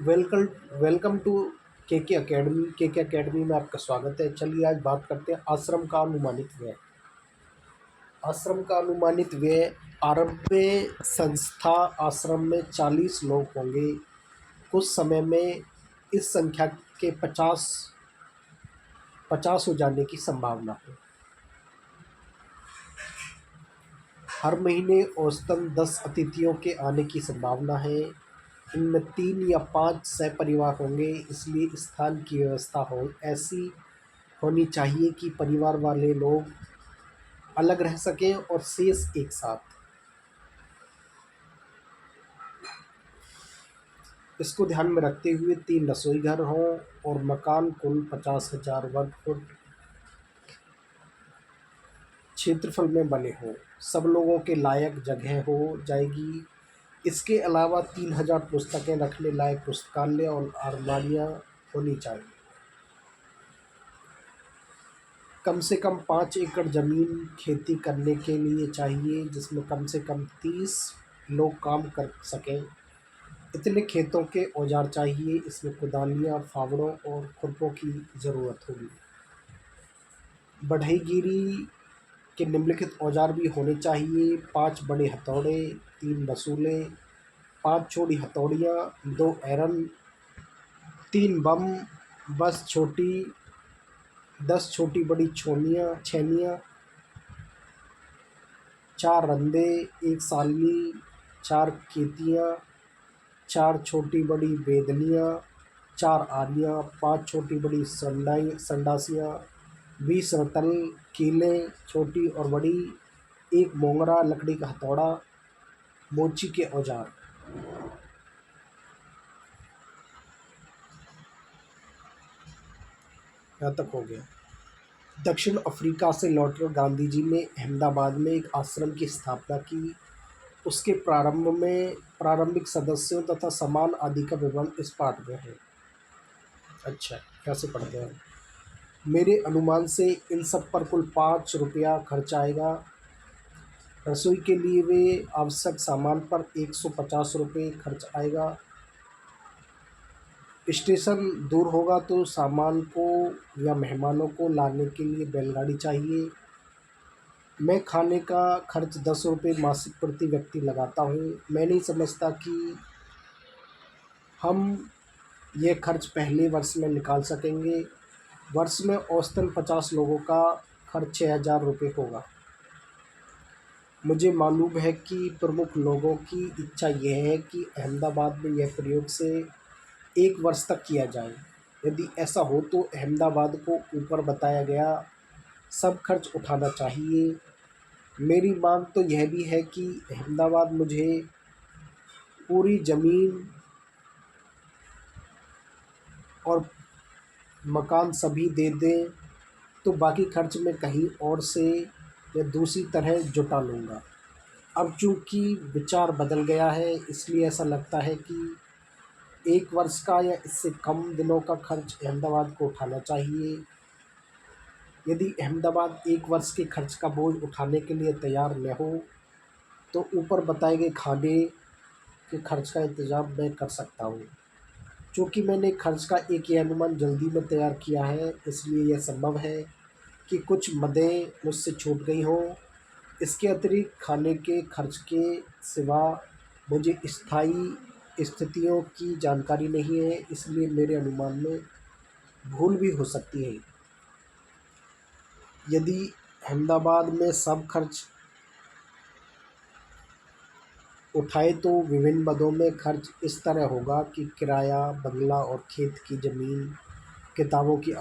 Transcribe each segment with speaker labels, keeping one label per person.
Speaker 1: Welcome welcome to के के academy में आपका स्वागत है। चलिए आज बात करते हैं आश्रम का अनुमानित व्यय। आश्रम का अनुमानित व्यय। आरंभ संस्था आश्रम में 40 लोग होंगे। कुछ समय में इस संख्या के 50 हो जाने की संभावना है। हर महीने औसतन 10 अतिथियों के आने की संभावना है। इनमें 3 या 5 सहपरिवार होंगे, इसलिए स्थान की व्यवस्था ऐसी होनी चाहिए कि परिवार वाले लोग अलग रह सकें और शेष एक साथ। इसको ध्यान में रखते हुए 3 रसोई घर हों और मकान कुल 50,000 वर्ग फुट क्षेत्रफल में बने हों। सब लोगों के लायक जगह हो जाएगी। इसके अलावा 3,000 पुस्तकें रखने लायक पुस्तकालय और अलमारियाँ होनी चाहिए। कम से कम 5 एकड़ ज़मीन खेती करने के लिए चाहिए, जिसमें कम से कम 30 लोग काम कर सकें। इतने खेतों के औजार चाहिए। इसमें कुदालियाँ, फावड़ों और खुरपों की ज़रूरत होगी। बढ़ईगीरी के निम्नलिखित औजार भी होने चाहिए: 5 बड़े हथौड़े, 3 बसूले, 5 छोटी हथौड़ियाँ, 2 एरन, 3 बम, 10 छोटी बड़ी छेनियाँ, 4 रंदे, 1 सालनी, 4 केतियाँ, 4 छोटी बड़ी बेदनियाँ, 4 आरियाँ, 5 छोटी बड़ी संडासियाँ, 20 रतल, कीलें छोटी और बड़ी, 1 मोंगरा, लकड़ी का हथौड़ा, मोची के औजार। यहाँ तक हो गया। दक्षिण अफ्रीका से लौटकर गांधी जी ने अहमदाबाद में एक आश्रम की स्थापना की। उसके प्रारंभिक सदस्यों तथा सामान आदि का विवरण इस पाठ में है। अच्छा, कैसे पढ़ते हैं? मेरे अनुमान से इन सब पर कुल 5 रुपया खर्च आएगा। रसोई के लिए वे आवश्यक सामान पर 150 रुपये खर्च आएगा। स्टेशन दूर होगा तो सामान को या मेहमानों को लाने के लिए बैलगाड़ी चाहिए। मैं खाने का खर्च 10 रुपये मासिक प्रति व्यक्ति लगाता हूँ। मैं नहीं समझता कि हम ये खर्च पहले वर्ष में निकाल सकेंगे। वर्ष में औसतन 50 लोगों का खर्च 6,000 रुपये होगा। मुझे मालूम है कि प्रमुख लोगों की इच्छा यह है कि अहमदाबाद में यह प्रयोग से 1 वर्ष तक किया जाए। यदि ऐसा हो तो अहमदाबाद को ऊपर बताया गया सब खर्च उठाना चाहिए। मेरी मांग तो यह भी है कि अहमदाबाद मुझे पूरी ज़मीन और मकान सभी दे दें, तो बाकी खर्च मैं कहीं और से या दूसरी तरह जुटा लूँगा। अब चूँकि विचार बदल गया है, इसलिए ऐसा लगता है कि 1 वर्ष का या इससे कम दिनों का खर्च अहमदाबाद को उठाना चाहिए। यदि अहमदाबाद 1 वर्ष के खर्च का बोझ उठाने के लिए तैयार न हो, तो ऊपर बताए गए खाने के खर्च का इंतज़ाम मैं कर सकता हूँ। चूँकि मैंने खर्च का एक ये अनुमान जल्दी में तैयार किया है, इसलिए यह संभव है कि कुछ मदें मुझसे छूट गई हों। इसके अतिरिक्त खाने के खर्च के सिवा मुझे स्थायी स्थितियों की जानकारी नहीं है, इसलिए मेरे अनुमान में भूल भी हो सकती है। यदि अहमदाबाद में सब खर्च उठाए तो विभिन्न मदों में खर्च इस तरह होगा कि किराया, बंगला और खेत की ज़मीन, किताबों की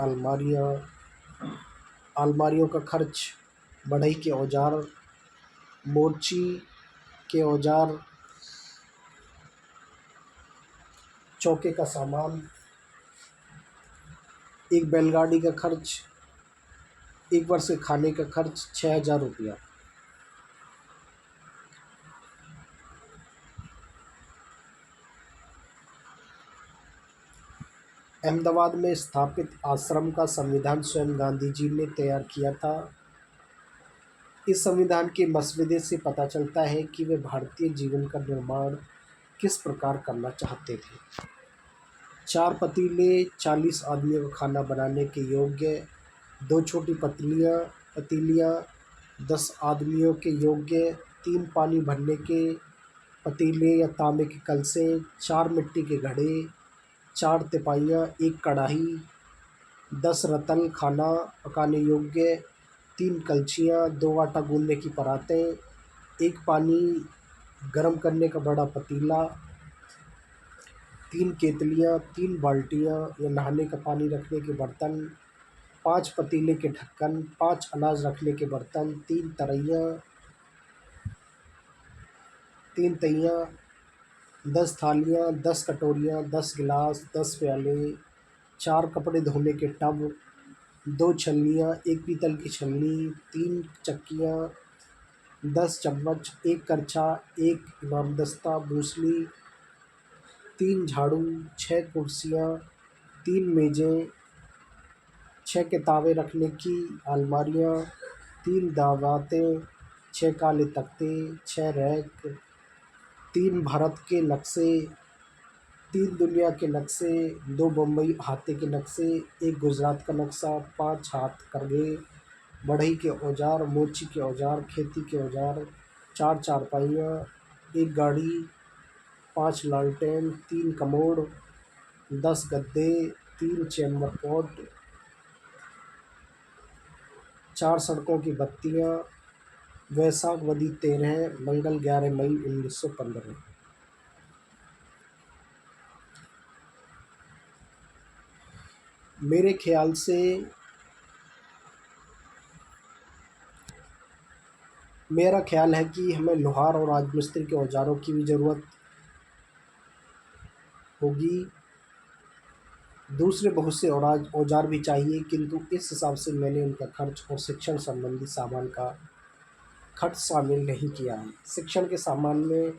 Speaker 1: अलमारियों का खर्च, बढ़ई के औजार, मोर्ची के औजार, चौके का सामान, एक बैलगाड़ी का खर्च, 1 वर्ष के खाने का खर्च 6,000 रुपया। अहमदाबाद में स्थापित आश्रम का संविधान स्वयं गांधी जी ने तैयार किया था। इस संविधान के मसवदे से पता चलता है कि वे भारतीय जीवन का निर्माण किस प्रकार करना चाहते थे। 4 पतीले 40 आदमियों का खाना बनाने के योग्य। 2 छोटी पतीलियाँ 10 आदमियों के योग्य। 3 पानी भरने के पतीले या तांबे के कलसे। 4 मिट्टी के घड़े। 4 तिपाइयाँ, 1 कढ़ाई। 10 रतल खाना पकाने योग्य। 3 कलछियाँ। 2 आटा गूँदने की परातें। 1 पानी गर्म करने का बड़ा पतीला। 3 केतलियाँ। 3 बाल्टियाँ या नहाने का पानी रखने के बर्तन। 5 पतीले के ढक्कन। 5 अनाज रखने के बर्तन। 3 तइयाँ। 10 थालियाँ। 10 कटोरियाँ। 10 गिलास। 10 प्याले। 4 कपड़े धोने के टब। 2 छलनियाँ। 1 पीतल की छलनी। 3 चक्कियाँ। 10 चम्मच। 1 करछा। 1 इमामदस्ता मूसली। 3 झाड़ू। 6 कुर्सियाँ। 3 मेज़ें। 6 किताबें रखने की अलमारियाँ। 3 दवातें। 6 काले तख्ते। 6 रैक। 3 भारत के नक्शे। 3 दुनिया के नक्शे। 2 बम्बई हाथे के नक्शे। 1 गुजरात का नक्शा। 5 हाथ करघे। बढ़ई के औजार। मोची के औजार। खेती के औजार। 4 चारपाइयाँ। 1 गाड़ी। 5 लालटेन। 3 कमोड। 10 गद्दे। 3 चेम्बर पॉट। 4 सड़कों की बत्तियाँ। वैशाख वदी 13। मंगल 11 मई 1915। मेरे ख्याल से मेरा ख्याल है कि हमें लोहार और राजमिस्त्री के औजारों की भी ज़रूरत होगी। दूसरे बहुत से औजार भी चाहिए, किंतु इस हिसाब से मैंने उनका खर्च और शिक्षण संबंधी सामान का खर्च शामिल नहीं किया है। शिक्षण के सामान में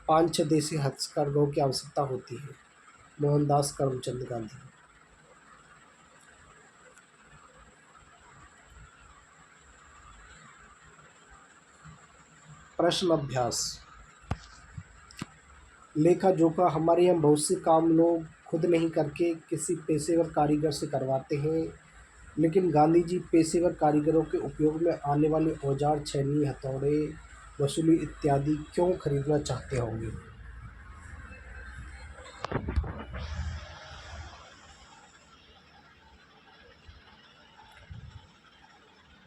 Speaker 1: 5-6 देसी हथकरघों की आवश्यकता होती है। मोहनदास करमचंद गांधी। प्रश्न अभ्यास। लेखा जोखा। हमारे यहाँ बहुत से काम लोग खुद नहीं करके किसी पेशेवर कारीगर से करवाते हैं, लेकिन गांधी जी पेशेवर कारीगरों के उपयोग में आने वाले औजार, छेनी, हथौड़े, वसूली इत्यादि क्यों खरीदना चाहते होंगे?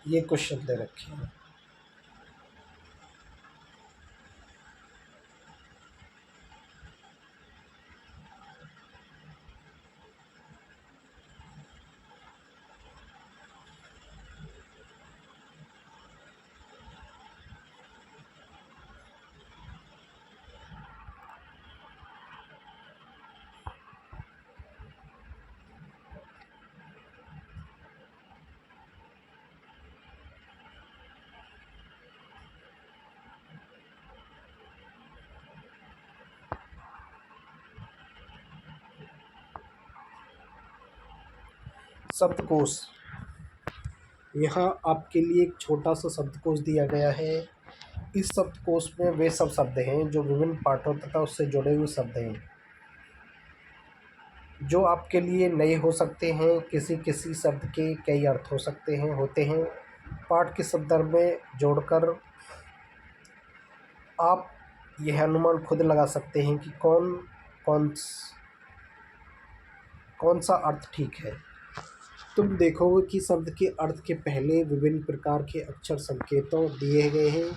Speaker 1: ये क्वेश्चन दे रखे हैं। शब्दकोश। यहाँ आपके लिए एक छोटा सा शब्दकोश दिया गया है। इस शब्दकोश में वे सब शब्द हैं जो विभिन्न पाठों तथा उससे जुड़े हुए शब्द हैं, जो आपके लिए नए हो सकते हैं। किसी किसी शब्द के कई अर्थ हो सकते हैं होते हैं। पाठ के संदर्भ में जोड़कर आप यह अनुमान खुद लगा सकते हैं कि कौन सा अर्थ ठीक है। तुम देखोगे कि शब्द के अर्थ के पहले विभिन्न प्रकार के अक्षर संकेतों दिए गए हैं।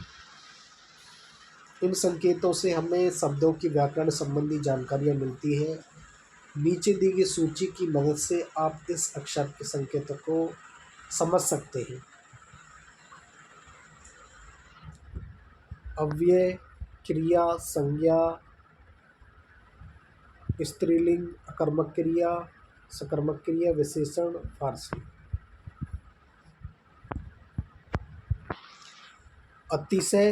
Speaker 1: इन संकेतों से हमें शब्दों की व्याकरण संबंधी जानकारियाँ मिलती हैं। नीचे दी गई सूची की मदद से आप इस अक्षर के संकेतों को समझ सकते हैं। अव्यय, क्रिया, संज्ञा, स्त्रीलिंग, अकर्मक क्रिया, सकर्मक क्रिया, विशेषण, फारसी। अतिशय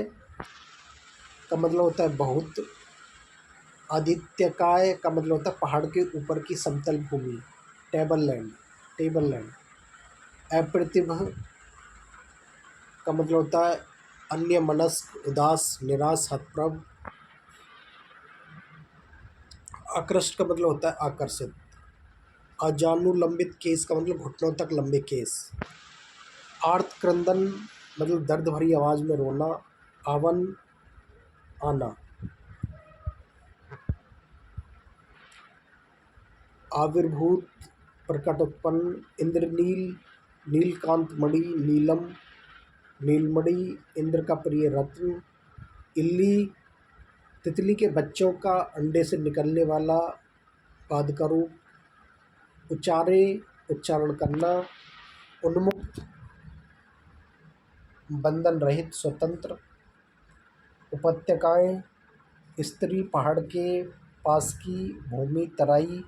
Speaker 1: का मतलब होता है बहुत। आदित्यकाय का मतलब होता है पहाड़ के ऊपर की समतल भूमि, टेबल लैंड। अप्रतिभ का मतलब होता है अन्यमनस्क, उदास, निराश, हतप्रभ। आकृष्ट का मतलब होता है आकर्षित। अजानुलंबित केस का मतलब घुटनों तक लंबे केस। आर्त क्रंदन मतलब दर्द भरी आवाज में रोना। आवन आना। आविर्भूत प्रकट उत्पन्न। इंद्रनील नीलकांत मणि। नीलम नीलमणि इंद्र का प्रिय रत्न। इल्ली तितली के बच्चों का अंडे से निकलने वाला पाद का रूप। उच्चारे उच्चारण करना। उन्मुक्त बंधन रहित स्वतंत्र। उपत्यकाएं स्त्री पहाड़ के पास की भूमि तराई।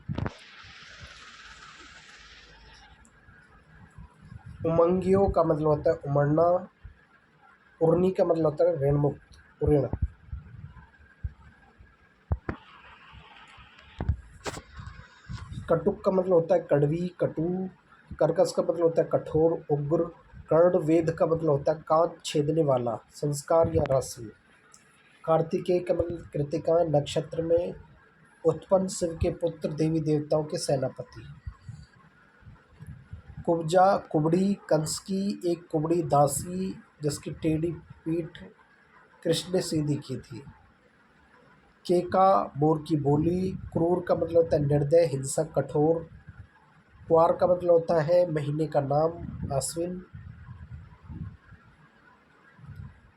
Speaker 1: उमंगियों का मतलब होता है उमड़ना। उर्नी का मतलब होता है ऋण मुक्त ऋण। कटुक का मतलब होता है कड़वी कटु। कर्कश का मतलब होता है कठोर उग्र। कर्ण वेद का मतलब होता है कान छेदने वाला संस्कार या रस्म। कार्तिकेय का मतलब कृतिका नक्षत्र में उत्पन्न शिव के पुत्र देवी देवताओं के सेनापति। कुब्जा कुबड़ी कंस की एक कुबड़ी दासी जिसकी टेढ़ी पीठ कृष्ण ने सीधी की थी। केका बोर की बोली। क्रूर का मतलब होता है निर्दय हिंसक कठोर। क्वार का मतलब होता है महीने का नाम आश्विन।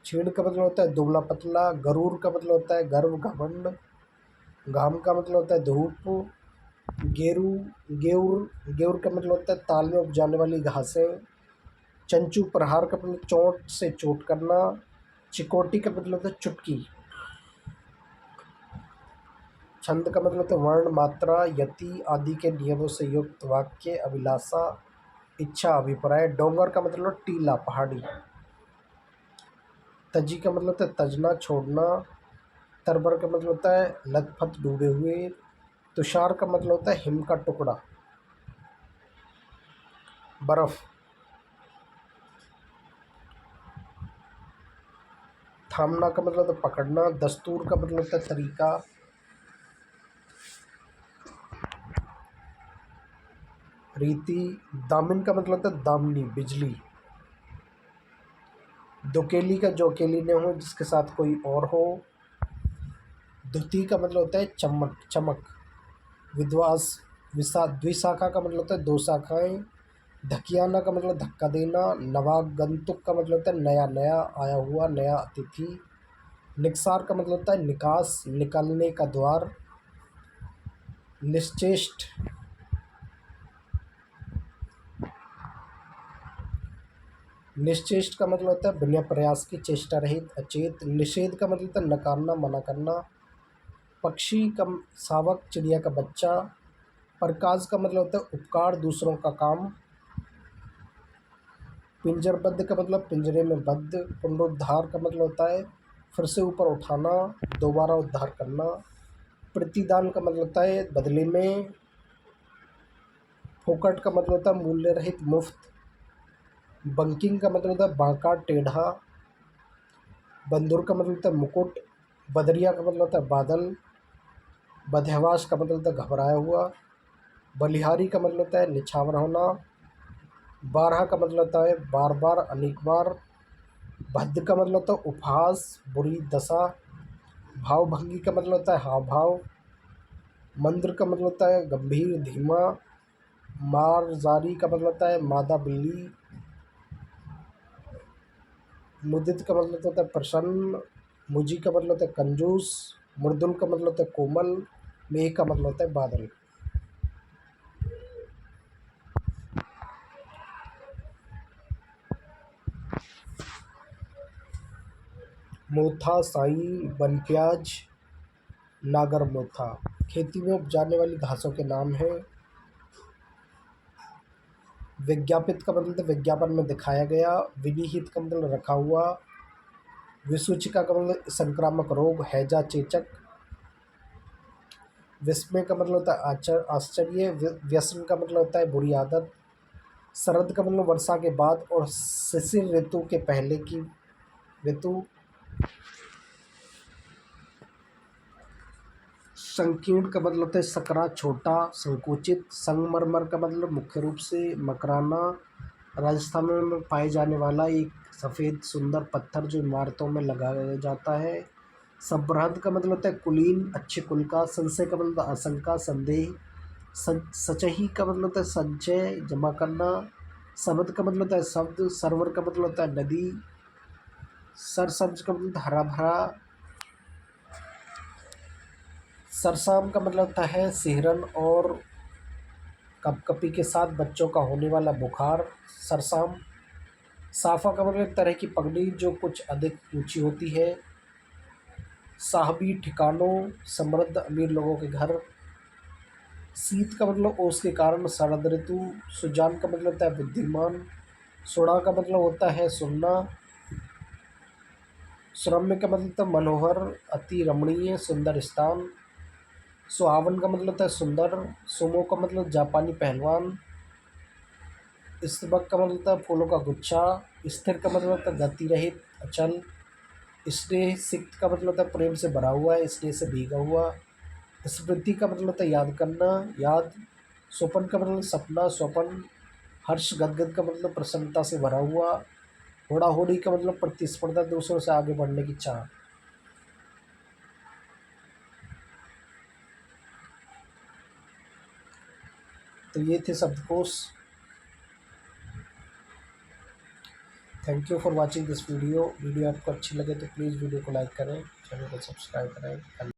Speaker 1: छीण का मतलब होता है दुबला पतला। गरूर का मतलब होता है गर्व घमंड। घाम का मतलब होता है धूप। गेरू गेउर गेउर का मतलब होता है ताल में उग जाने वाली घासें। चंचू प्रहार का मतलब चोट से चोट करना। चिकोटी का मतलब होता है चुटकी। छंद का मतलब होता है वर्ण मात्रा यति आदि के नियमों से युक्त वाक्य। अभिलाषा इच्छा अभिप्राय। डोंगर का मतलब टीला पहाड़ी। तजी का मतलब होता है तजना छोड़ना। तरबर का मतलब होता है लथपथ डूबे हुए। तुषार का मतलब होता है हिम का टुकड़ा बर्फ। थामना का मतलब होता है पकड़ना। दस्तूर का मतलब होता है तरीका। रीति। दामिन का मतलब होता है दामनी बिजली। दुकेली का जो अकेली न हो जिसके साथ कोई और हो। धुति का मतलब होता है चमक चमक। विद्वास द्विशाखा का मतलब होता है दो शाखाएं। धकियाना का मतलब धक्का देना। नवागंतुक का मतलब होता है नया नया आया हुआ नया अतिथि। निकसार का मतलब होता है निकास निकलने का द्वार। निश्चेष्ट निश्चेष्ट का मतलब होता है बिना प्रयास की चेष्टा रहित अचेत। निषेध का मतलब होता है नकारना मना करना। पक्षी का शावक चिड़िया का बच्चा। प्रकाश का मतलब होता है उपकार दूसरों का काम। पिंजरबद्ध का मतलब पिंजरे में बद्ध। पुनरुद्धार का मतलब होता है फिर से ऊपर उठाना दोबारा उद्धार करना। प्रतिदान का मतलब होता है बदले में। फोकट का मतलब होता है मूल्य रहित मुफ्त। बंकिंग का मतलब होता है बांका टेढ़ा। बंदूर का मतलब होता है मुकुट। बदरिया का मतलब होता है बादल। बदहवास का मतलब होता है घबराया हुआ। बलिहारी का मतलब होता है निछावर होना। बारह का मतलब होता है बार बार अनेक बार। भद्द का मतलब होता है उपहास बुरी दशा। भावभंगी का मतलब होता है हाव भाव। मंद्र का मतलब होता है गंभीर धीमा। मारजारी का मतलब होता है मादा बिल्ली। मुदित का मतलब होता है प्रसन्न। मुजी का मतलब होता है कंजूस। मृदुल का मतलब होता है कोमल। मेघ का मतलब होता है बादल। मोथा साई बनप्याज नागर मोथा खेती में उपजाने वाली घासों के नाम हैं। विज्ञापित का मतलब विज्ञापन में दिखाया गया। विनिहित का मतलब रखा हुआ। विसूचिका का मतलब संक्रामक रोग हैजा चेचक। विस्मय का मतलब होता है आश्चर्य। व्यसन का मतलब होता है बुरी आदत। शरद का मतलब वर्षा के बाद और शिशिर ऋतु के पहले की ऋतु। संकीर्ण का मतलब होता है सकरा, छोटा, संकुचित। संगमरमर का मतलब मुख्य रूप से मकराना, राजस्थान में पाए जाने वाला एक सफ़ेद सुंदर पत्थर जो इमारतों में लगाया जाता है। संबृहद का मतलब होता है कुलीन, अच्छे कुल का। संशय का मतलब आशंका, संदेह। सचही का मतलब होता है संचय, जमा करना। शब्द का मतलब होता है शब्द। सरवर का मतलब होता है नदी। सरसब्ज का मतलब हरा भरा। सरसाम का मतलब होता है सिहरन और कपकपी के साथ बच्चों का होने वाला बुखार। सरसाम। साफा का मतलब एक तरह की पगड़ी जो कुछ अधिक ऊंची होती है। साहबी, ठिकानों, समृद्ध अमीर लोगों के घर। शीत का मतलब ओस के कारण, शरद ऋतु। सुजान का मतलब होता है बुद्धिमान। सुड़ा का मतलब होता है सुनना। सुरम्य का मतलब होता है मनोहर, अति रमणीय, सुंदर स्थान। सुहावन का मतलब होता है सुंदर। सुमो का मतलब जापानी पहलवान। स्तबक का मतलब होता है फूलों का गुच्छा। स्थिर का मतलब होता है गति रहित, अचल। स्नेह सिक्त का मतलब होता है प्रेम से भरा हुआ है, स्नेह से भीगा हुआ। स्मृति का मतलब होता है याद करना, याद। स्वपन का मतलब सपना, स्वपन। हर्ष गदगद का मतलब प्रसन्नता से भरा हुआ। होड़ा होड़ी का मतलब प्रतिस्पर्धा, दूसरों से आगे बढ़ने की चाह। तो ये थे शब्दकोश। Thank you for watching this video. Video आपको अच्छी लगे तो प्लीज़ वीडियो को लाइक करें, चैनल को सब्सक्राइब करें।